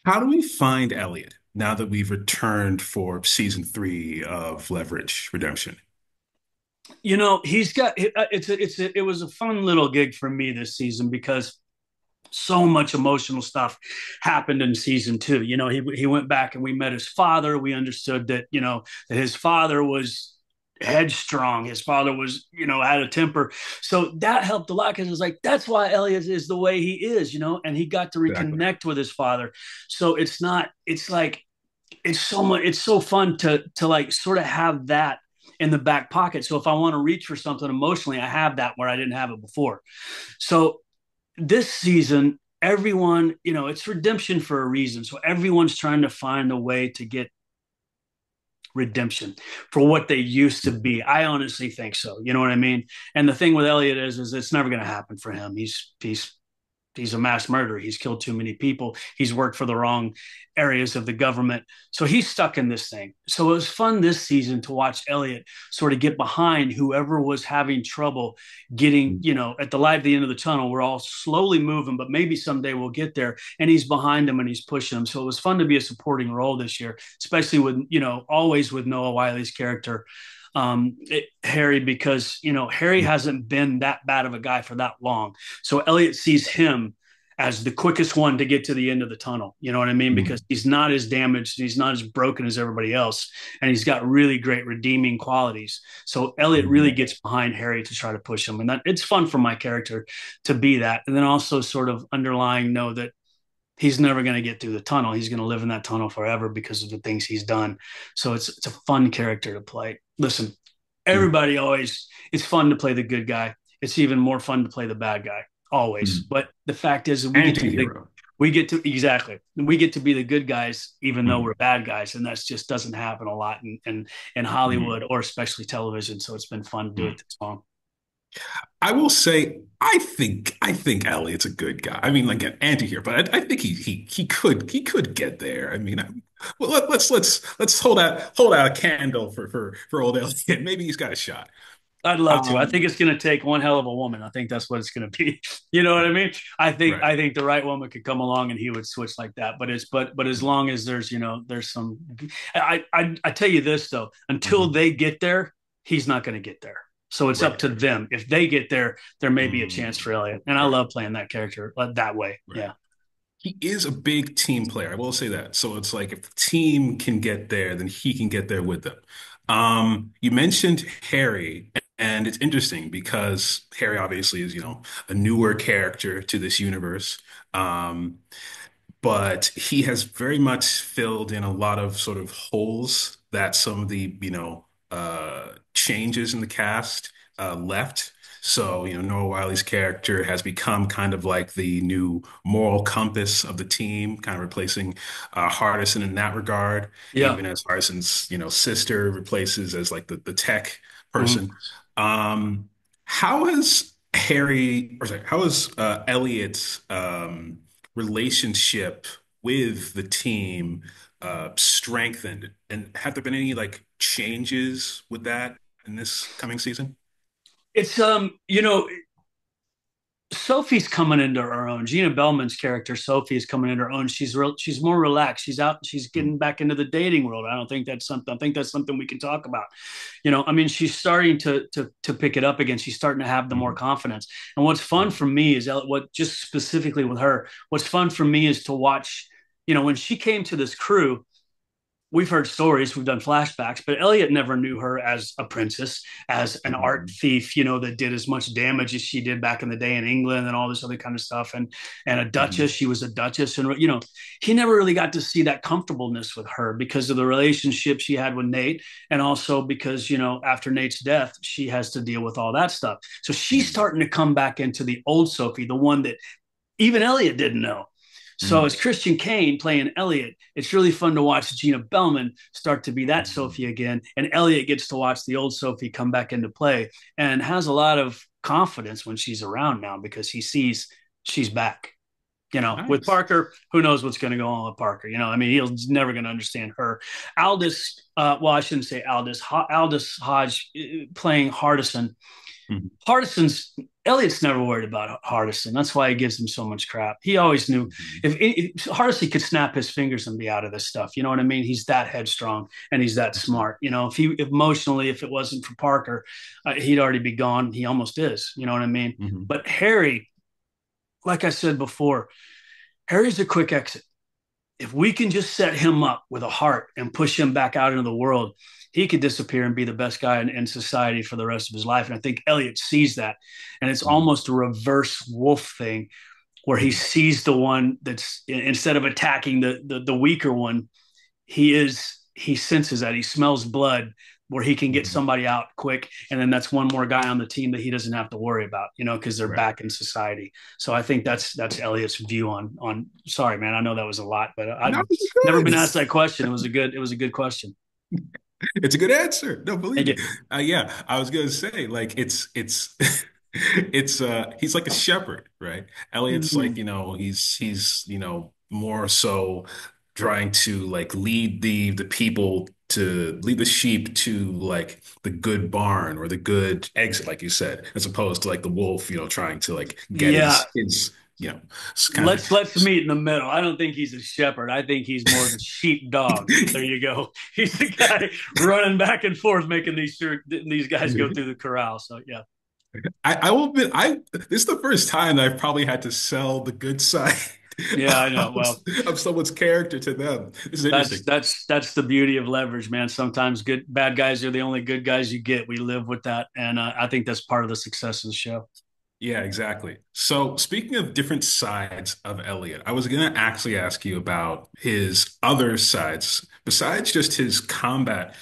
How do we find Elliot now that we've returned for season three of Leverage Redemption? He's got it was a fun little gig for me this season because so much emotional stuff happened in season two. He went back and we met his father. We understood that that his father was headstrong. His father was had a temper, so that helped a lot because it's like that's why Elliot is the way he is, and he got to Exactly. reconnect with his father. So it's not. It's like it's so much. It's so fun to like sort of have that in the back pocket. So if I want to reach for something emotionally, I have that where I didn't have it before. So this season, everyone, it's redemption for a reason. So everyone's trying to find a way to get redemption for what they used to be. I honestly think so. You know what I mean? And the thing with Elliot is it's never going to happen for him. He's a mass murderer. He's killed too many people. He's worked for the wrong areas of the government. So he's stuck in this thing. So it was fun this season to watch Elliot sort of get behind whoever was having trouble getting, at the light at the end of the tunnel. We're all slowly moving, but maybe someday we'll get there. And he's behind him and he's pushing him. So it was fun to be a supporting role this year, especially with, always with Noah Wiley's character Harry, because Harry hasn't been that bad of a guy for that long. So Elliot sees him as the quickest one to get to the end of the tunnel. You know what I mean? Because he's not as damaged, he's not as broken as everybody else, and he's got really great redeeming qualities. So Elliot really gets behind Harry to try to push him, and that it's fun for my character to be that, and then also sort of underlying know that he's never going to get through the tunnel. He's going to live in that tunnel forever because of the things he's done. So it's a fun character to play. Listen, everybody always it's fun to play the good guy. It's even more fun to play the bad guy always. But the fact is Anti-hero. we get to be the good guys even though Mhm. we're bad guys, and that just doesn't happen a lot in Mhm. Hollywood or especially television. So it's been fun to do it Mhm. this long. I will say, I think Elliot's a good guy. I mean, like an anti-hero, but I think he could get there. I mean, well, let's hold out a candle for old Elliot. Maybe he's got a shot. I'd love to. I Um, think it's going to take one hell of a woman. I think that's what it's going to be. You know what I mean? I think right. I think the right woman could come along and he would switch like that. But as long as there's there's some. I tell you this though, until Mhm. they get there, he's not going to get there. So it's up Right. to them. If they get there, there may be a chance Mm. for Elliot. And I Right. love playing that character that way. Right. Yeah. He is a big team player. I will say that. So it's like if the team can get there, then he can get there with them. You mentioned Harry, and it's interesting because Harry obviously is, a newer character to this universe. Um, but he has very much filled in a lot of sort of holes that some of the, changes in the cast left. So, Noah Wiley's character has become kind of like the new moral compass of the team, kind of replacing Hardison in that regard, Yeah. even as Hardison's, sister replaces as like the tech Mhm. person. How has how has Elliot's relationship with the team strengthened? And have there been any like changes with that in this coming season? It's Sophie's coming into her own. Gina Bellman's character, Sophie, is coming into her own. She's more relaxed. She's out. She's getting Mm, back into the dating world. I don't think that's something. I think that's something we can talk about. I mean, she's starting to pick it up again. She's starting to have the more mm, confidence. And what's fun mm, for me is what just specifically with her. What's fun for me is to watch. When she came to this crew, we've heard stories, we've done flashbacks, but Elliot never knew her as a princess, as an art mm, thief, that did as much damage as she did back in the day in England and all this other kind of stuff. And a duchess, mm, she was a duchess, and he never really got to see that comfortableness with her because of the relationship she had with Nate, and also because after Nate's death, she has to deal with all that stuff. So she's mm, starting to come back into the old Sophie, the one that even Elliot didn't know. So as mm, Christian Kane playing Elliot, it's really fun to watch Gina Bellman start to be that mm. Sophie again, and Elliot gets to watch the old Sophie come back into play, and has a lot of confidence when she's around now because he sees she's back. With Nice. Parker, who knows what's going to go on with Parker? I mean, he's never going to understand her. Aldous, well, I shouldn't say Aldous. Aldous Hodge playing Hardison. Mhm. Hardison's Elliot's never worried about Hardison. That's why he gives him so much crap. He always knew Mhm. if Hardison could snap his fingers and be out of this stuff. You know what I mean? He's that headstrong and he's that Mhm. smart. If emotionally, if it wasn't for Parker, he'd already be gone. He almost is. You know what I mean? Mhm. But Harry, like I said before, Harry's a quick exit. If we can just set him up with a heart and push him back out into the world, he could disappear and be the best guy in society for the rest of his life. And I think Elliot sees that. And it's Mhm. almost a reverse wolf thing where he Mhm. sees the one that's instead of attacking the weaker one, he senses that he smells blood where he can get Mhm. somebody out quick, and then that's one more guy on the team that he doesn't have to worry about, because they're Right. back in society. So I think that's Elliot's view on. Sorry, man, I know that was a lot, but No, I've it's never good. been asked that question. It was a good question. It's a good answer. No, believe Thank me. you. Yeah, I was gonna say like it's it's he's like a shepherd, right? Elliot's like, Mm-hmm. he's more so trying to like lead the people to lead the sheep to like the good barn or the good exit, like you said, as opposed to like the wolf, trying to like get Yeah, his kind of let's meet in the middle. I don't think he's a shepherd. I think he's more the sheep dog. There you go. He's the guy running back and forth, making these guys go through the corral. So yeah. I will admit, this is the first time that I've probably had to sell the good side Yeah, I know. of, Well, of someone's character to them. This is that's interesting. that's that's the beauty of leverage, man. Sometimes bad guys are the only good guys you get. We live with that, and I think that's part of the success of the show. Yeah, exactly. So, speaking of different sides of Elliot, I was going to actually ask you about his other sides. Besides just his combat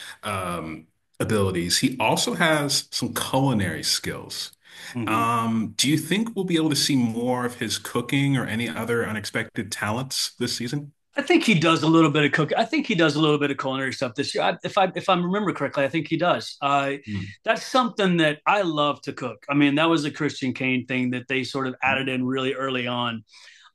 abilities, he also has some culinary skills. Mm-hmm. Do you think we'll be able to see more of his cooking or any other unexpected talents this season? I think he does a little bit of cooking. I think he does a little bit of culinary stuff this year. If I remember correctly, I think he does. Mm, That's something that I love to cook. I mean, that was a Christian Kane thing that they sort of added in really early on.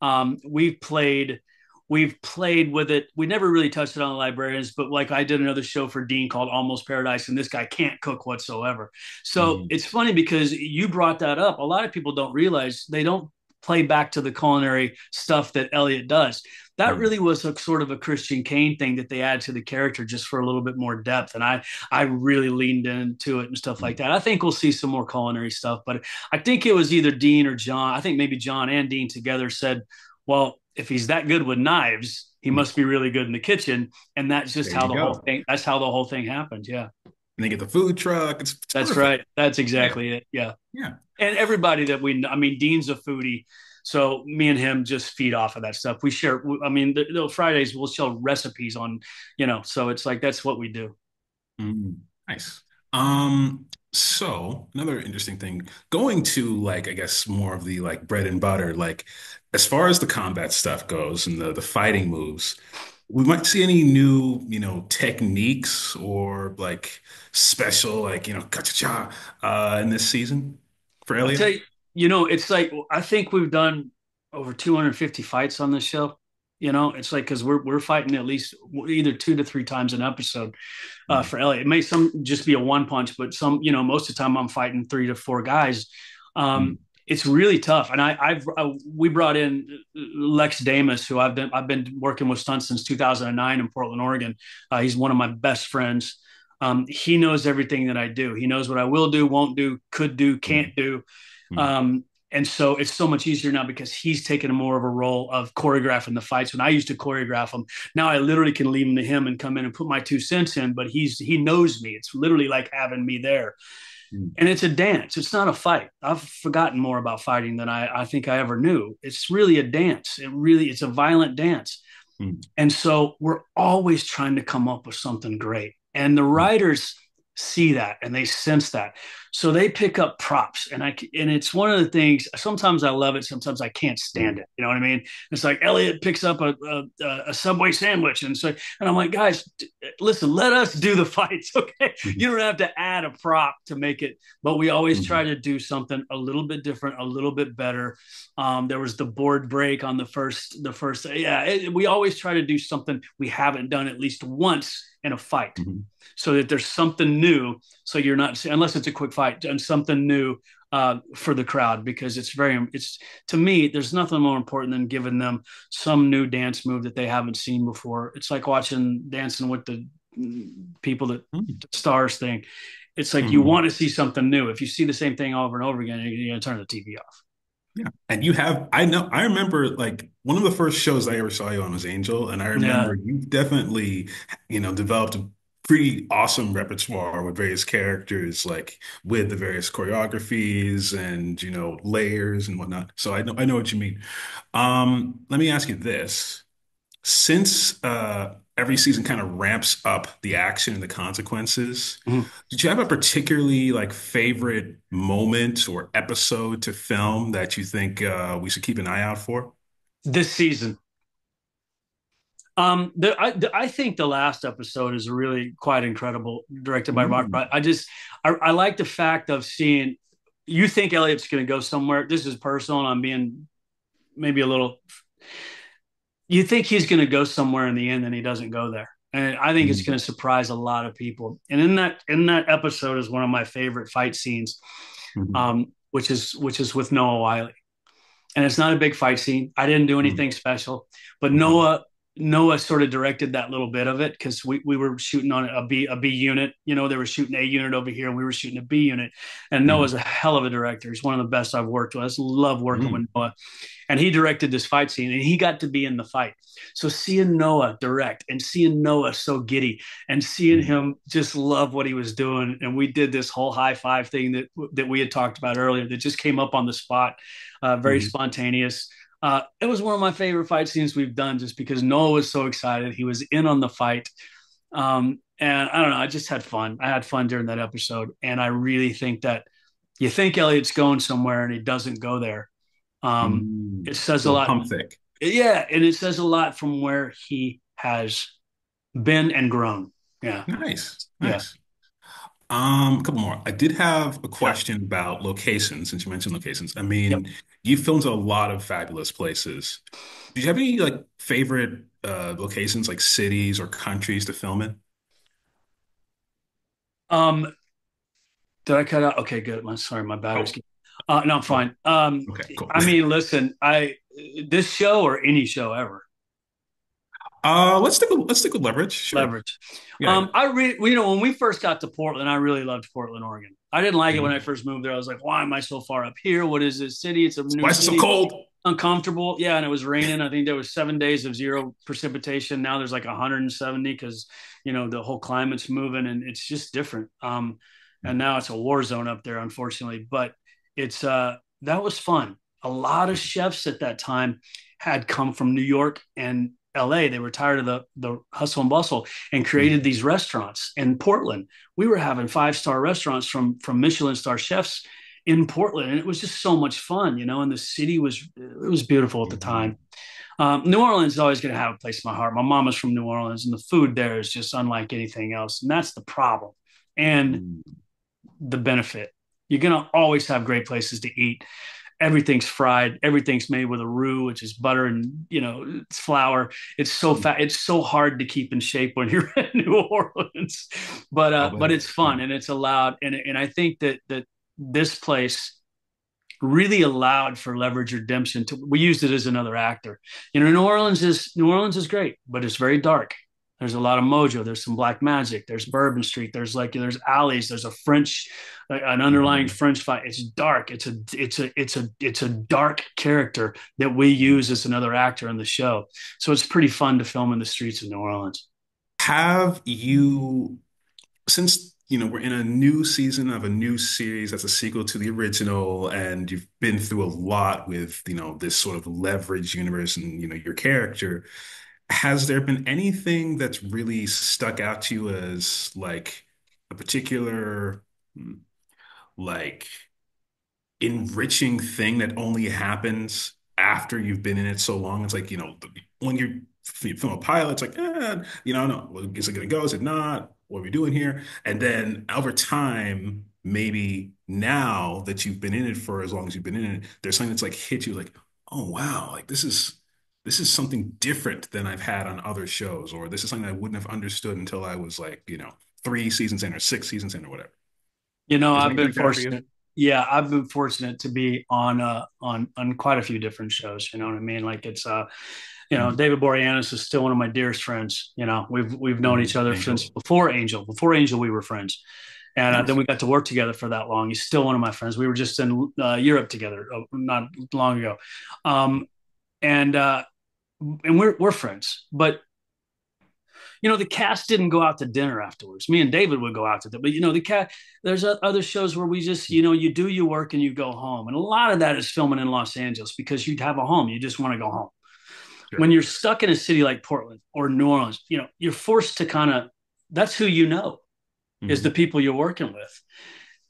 Um, we've played we've played with it. We never really touched it on the librarians, but like I did another show for Dean called Almost Paradise, and this guy can't cook whatsoever. So mm, it's funny because you brought that up. A lot of people don't realize they don't play back to the culinary stuff that Elliot does. That mm, really was a sort of a Christian Kane thing that they add to the character just for a little bit more depth. And I really leaned into it and stuff like mm. that. I think we'll see some more culinary stuff, but I think it was either Dean or John. I think maybe John and Dean together said, well, if he's that good with knives, he Mm. must be really good in the kitchen. And that's just There how you the whole go. thing, that's how the whole thing happened. Yeah. And they get the food truck. It's That's perfect. right. That's Yeah, exactly it. Yeah. yeah. And everybody that I mean, Dean's a foodie. So me and him just feed off of that stuff. We share, I mean, the Fridays we'll show recipes on, so it's like, that's what we do. Mm, nice. So another interesting thing, going to like, I guess more of the like bread and butter, like as far as the combat stuff goes and the fighting moves, we might see any new, techniques or like special, like, cha-cha-cha, in this season for I'll Elliot. tell you, it's like I think we've done over 250 fights on this show. It's like because we're fighting at least either 2 to 3 times an episode Mm, for Elliot. It may some just be a one punch, but most of the time I'm fighting 3 to 4 guys. Um, mm, it's really tough, and we brought in Lex Damus, who I've been working with stunts since 2009 in Portland, Oregon. He's one of my best friends. He knows everything that I do. He knows what I will do, won't do, could do, mm, can't do. mm, Um, and so it's so much easier now because he's taken more of a role of choreographing the fights. When I used to choreograph them, now I literally can leave them to him and come in and put my 2 cents in. But he knows me. It's literally like having me there, mm, and it's a dance. It's not a fight. I've forgotten more about fighting than I think I ever knew. It's really a dance. It's a violent dance, mm, and so we're always trying to come up with something great. And the mm, writers see that and they sense that. So they pick up props, and it's one of the things. Sometimes I love it, sometimes I can't stand Mhm. it. You know what I mean? It's like Elliot picks up a Subway sandwich, and I'm like, guys, listen, let us do the fights, okay? Mhm. You don't have to add a prop to make it, but we always try Mhm. to do something a little bit different, a little bit better. There was the board break on the first. Yeah, we always try to do something we haven't done at least once in a fight, Mhm. so that there's something new. So you're not, unless it's a quick fight, and something new for the crowd, because it's to me, there's nothing more important than giving them some new dance move that they haven't seen before. It's like watching Dancing with the people that Mhm. stars thing. It's like you Mhm. want to see something new. If you see the same thing over and over again, you're going to turn the TV off. Yeah. And you have, I know, I remember like one of the first shows I ever saw you on was Angel. And I Yeah. remember you definitely, developed a pretty awesome repertoire with various characters, like with the various choreographies and, layers and whatnot. So I know what you mean. Let me ask you this. Since every season kind of ramps up the action and the consequences, Mhm. did you have a particularly like favorite moment or episode to film that you think we should keep an eye out for? This season, I think the last episode is really quite incredible, directed by Rock. Mm, I like the fact of seeing. You think Elliot's going to go somewhere. This is personal, and I'm being maybe a little. You think he's going to go somewhere in the end, and he doesn't go there, and I think it's mm, going to surprise a lot of people. And in that episode is one of my favorite fight scenes, mhm, which is with Noah Wiley, and it's not a big fight scene. I didn't do mm, anything special, but okay. Noah sort of directed that little bit of it, because we were shooting on a B unit. They were shooting A unit over here, and we were shooting a B unit. And Mhm, Noah's a hell of a director. He's one of the best I've worked with. I just love working with mm, Noah, and he directed this fight scene, and he got to be in the fight. So seeing Noah direct, and seeing Noah so giddy, and seeing mm, him just love what he was doing, and we did this whole high five thing that we had talked about earlier that just came up on the spot, very mhm, spontaneous. It was one of my favorite fight scenes we've done, just because Noah was so excited. He was in on the fight. And I don't know, I just had fun. I had fun during that episode. And I really think that you think Elliot's going somewhere and he doesn't go there. mm. It says a Little lot. pump fake. Yeah. And it says a lot from where he has been and grown. Yeah. Nice, Yeah. nice. A couple more. I did have a Yeah. question about locations, since you mentioned locations. I Yep. mean, you filmed a lot of fabulous places. Do you have any like favorite locations, like cities or countries to film in? Um, did I cut out? Okay, good. Sorry, my battery's Oh, getting. No, I'm oh, fine. okay, cool. I mean, listen, this show or any show ever, Let's stick with leverage. Sure. leverage. Yeah, yeah. When we first got to Portland, I really loved Portland, Oregon. I didn't like it when I Mhm. first moved there. I was like, why am I so far up here? What is this city? It's a new Why is it so city. cold? Uncomfortable. Yeah, and it was raining. I think there was 7 days of zero precipitation. Now there's like 170, because the whole climate's moving, and it's just different. And now it's a war zone up there, unfortunately. But it's that was fun. A lot of chefs at that time had come from New York and LA. They were tired of the hustle and bustle, and created these restaurants in Portland. We were having 5-star restaurants from Michelin star chefs in Portland, and it was just so much fun. And the city was beautiful at the time. Mhm. New Orleans is always going to have a place in my heart. My mom is from New Orleans, and the food there is just unlike anything else, and that's the problem. And Mhm. the benefit, you're going to always have great places to eat. Everything's fried, everything's made with a roux, which is butter, and it's flour. It's so fat, it's so hard to keep in shape when you're in New Orleans. but I'll uh bet but it it's is. fun, and it's allowed, and I think that this place really allowed for leverage redemption. We used it as another actor. New Orleans is great, but it's very dark. There's a lot of mojo. There's some black magic. There's Bourbon Street. There's alleys. There's an underlying Mhm. French fight. It's dark. It's a dark character that we use as another actor in the show. So it's pretty fun to film in the streets of New Orleans. Have you, since we're in a new season of a new series that's a sequel to the original, and you've been through a lot with this sort of leverage universe and your character, has there been anything that's really stuck out to you as like a particular like enriching thing that only happens after you've been in it so long. It's like, when you film a pilot, it's like, no, well, is it going to go? Is it not? What are we doing here? And then over time, maybe now that you've been in it for as long as you've been in it, there's something that's like hit you like, oh wow, like this is something different than I've had on other shows, or this is something I wouldn't have understood until I was like, 3 seasons in or 6 seasons in or whatever. Is I've anything been like that for you? fortunate. Yeah, I've been fortunate to be on quite a few different shows. You know what I mean? Like it's Mhm. David Boreanaz is still one of my dearest friends. We've known each other since Angel. before Angel. Before Angel, we were friends, and then Nice. we got to work together for that long. He's still one of my friends. We were just in Europe together not long ago, um, and we're friends. But the cast didn't go out to dinner afterwards. Me and David would go out to dinner, but the cast. There's other shows where we just you do your work and you go home, and a lot of that is filming in Los Angeles because you have a home. You just want to go home. When Sure. you're stuck in a city like Portland or New Orleans, you're forced to kind of. That's who you know is the Hmm. people you're working with.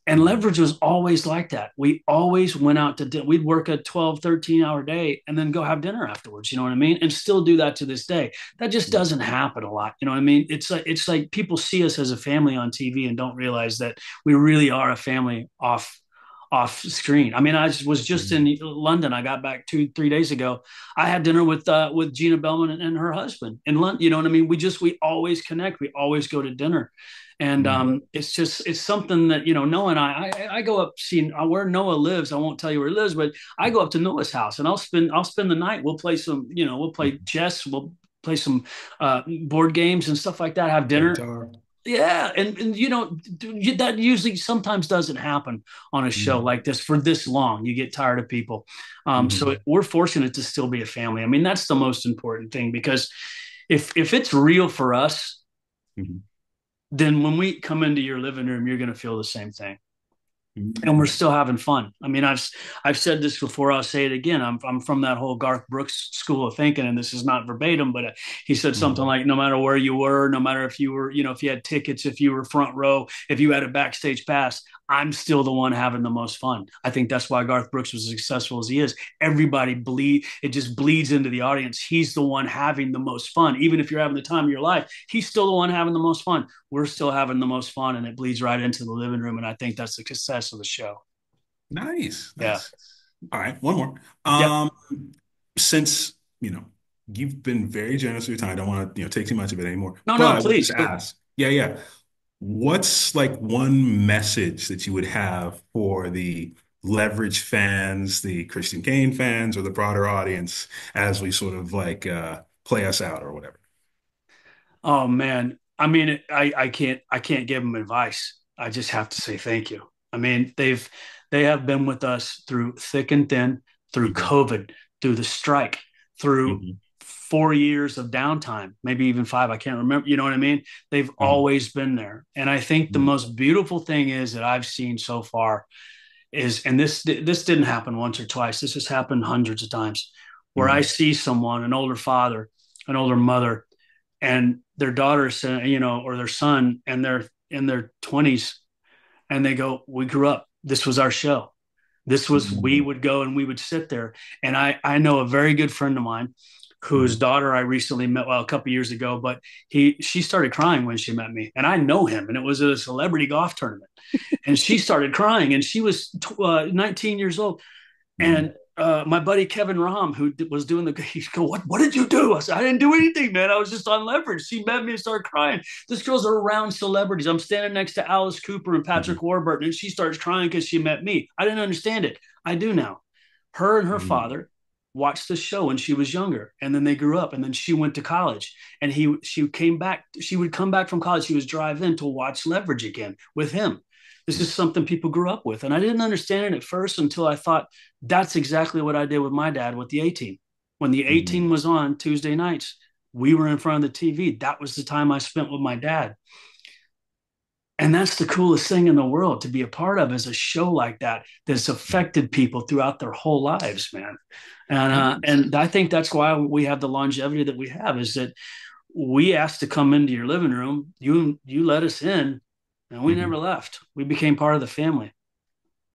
And Hmm. leverage was always like that. We always went out to dinner. We'd work a 12, 13-hour day and then go have dinner afterwards. You know what I mean? And still do that to this day. That just doesn't happen a lot. You know what I mean? It's like people see us as a family on TV and don't realize that we really are a family off screen. I mean, was just Hmm. in London. I got back 2, 3 days ago. I had dinner with Gina Bellman and her husband in London. You know what I mean? We always connect. We always go to dinner. And Hmm. it's something that Noah and I go up seeing where Noah lives. I won't tell you where he lives, but I go up to Noah's house and I'll spend the night. We'll play chess. We'll play some board games and stuff like that. Have Play dinner. guitar. Yeah, and that usually sometimes doesn't happen on a show Hmm. like this for this long. You get tired of people, so Hmm. we're fortunate to still be a family. I mean, that's the most important thing because if it's real for us, Hmm. then when we come into your living room, you're going to feel the same thing. And we're Hmm. still having fun. I mean, I've said this before. I'll say it again. I'm from that whole Garth Brooks school of thinking, and this is not verbatim, but he said something Hmm. like, "No matter where you were, no matter if you were, if you had tickets, if you were front row, if you had a backstage pass, I'm still the one having the most fun." I think that's why Garth Brooks was as successful as he is. Everybody bleed. It just bleeds into the audience. He's the one having the most fun, even if you're having the time of your life. He's still the one having the most fun. We're still having the most fun, and it bleeds right into the living room. And I think that's the success of the show. Nice, Yeah. nice. All right, one more. Yep. Since, you've been very generous with your time, I don't want to, take too much of it anymore. No, But no, I would please. just ask, yeah, yeah. What's like one message that you would have for the Leverage fans, the Christian Kane fans, or the broader audience as we sort of like play us out or whatever? Oh man. I mean, I can't give them advice. I just have to say thank you. I mean, they have been with us through thick and thin, through Hmm. COVID, through the strike, through Hmm. 4 years of downtime, maybe even five. I can't remember. You know what I mean? They've Hmm. always been there. And I think the most beautiful thing is that I've seen so far is, and this didn't happen once or twice. This has happened hundreds of times, where I Hmm. see someone, an older father, an older mother, and their daughter, or their son, and they're in their 20s, and they go, "We grew up. This was our show. This was we Hmm. would go and we would sit there." And I know a very good friend of mine whose Hmm. daughter I recently met, well, a couple of years ago, but she started crying when she met me, and I know him, and it was a celebrity golf tournament, and she started crying, and she was 19 years old, Hmm. and my buddy Kevin Rom, who was doing he go, what did you do? I said, I didn't do anything, man. I was just on leverage. She met me and started crying. This girl's around celebrities. I'm standing next to Alice Cooper and Patrick Hmm. Warburton, and she starts crying because she met me. I didn't understand it. I do now. Her and her Hmm. father watched the show when she was younger, and then they grew up, and then she went to college, and she came back. She would come back from college. She was drive in to watch Leverage again with him. This is something people grew up with, and I didn't understand it at first until I thought that's exactly what I did with my dad with the 18. When the Hmm. 18 was on Tuesday nights, we were in front of the TV. That was the time I spent with my dad. And that's the coolest thing in the world to be a part of, is a show like that that's affected people throughout their whole lives, man. And Nice. and I think that's why we have the longevity that we have, is that we asked to come into your living room. You let us in, and we never Hmm. left. We became part of the family.